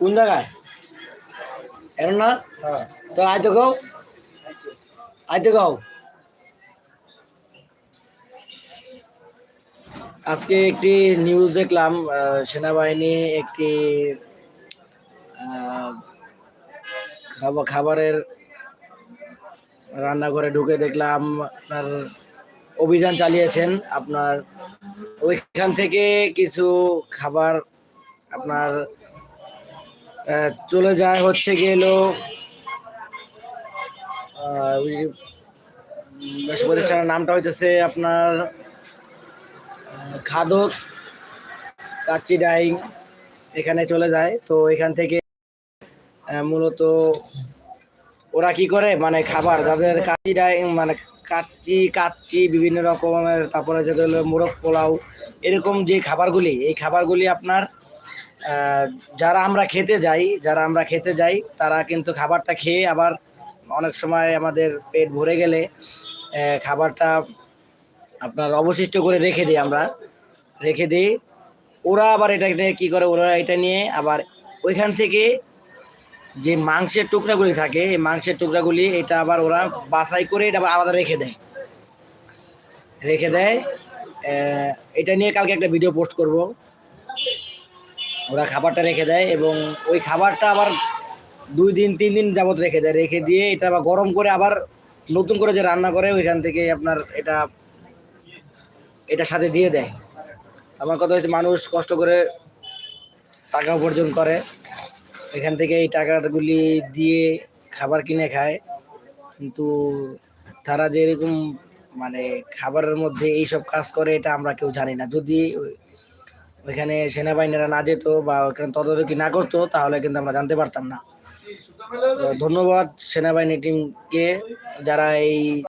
কোন জায়গায় এর না তো আইতে গাও আজকে একটি নিউজ দেখলাম সেনাবাহিনী একটি খাবারের রান্নাঘরে ঢুকে দেখলাম আপনার অভিযান চালিয়েছেন। আপনার ওইখান থেকে কিছু খাবার আপনার চলে যায় হচ্ছে গেল প্রতিষ্ঠানের নামটা হইতেছে আপনার খাদক কাচ্চি ডাইং, এখানে চলে যায়। তো এখান থেকে মূলত ওরা কি করে মানে খাবার যাদের কাচ্চি ডাইং মানে কাচ্চি বিভিন্ন রকমের, তারপরে যেটা হলো মোরগ পোলাও, এরকম যে খাবারগুলি, এই খাবারগুলি আপনার যারা আমরা খেতে যাই তারা কিন্তু খাবারটা খেয়ে আবার অনেক সময় আমাদের পেট ভরে গেলে খাবারটা আপনার অবশিষ্ট করে রেখে দিই। ওরা আবার এটা নিয়ে কী করে, ওরা এটা নিয়ে আবার ওইখান থেকে যে মাংসের টুকরাগুলি থাকে, এই মাংসের টুকরাগুলি এটা আবার ওরা বাছাই করে এটা আবার আলাদা রেখে দেয়। এটা নিয়ে কালকে একটা ভিডিও পোস্ট করব। ওরা খাবারটা রেখে দেয় এবং ওই খাবারটা আবার 2 দিন 3 দিন যাবত রেখে দিয়ে এটা আবার গরম করে আবার নতুন করে যে রান্না করে ওইখান থেকে আপনার এটার সাথে দিয়ে দেয়। আমার কথা হচ্ছে মানুষ কষ্ট করে টাকা উপার্জন করে, এখান থেকে এই টাকাগুলি দিয়ে খাবার কিনে খায়, কিন্তু তারা যে এরকম মানে খাবারের মধ্যে এইসব কাজ করে এটা আমরা কেউ জানি না। যদি ওইখানে সেনাবাহিনীরা না যেত বা ওখানে তদারকি না করতো তাহলে কিন্তু আমরা জানতে পারতাম না। ধন্যবাদ সেনাবাহিনী টিমকে যারা এই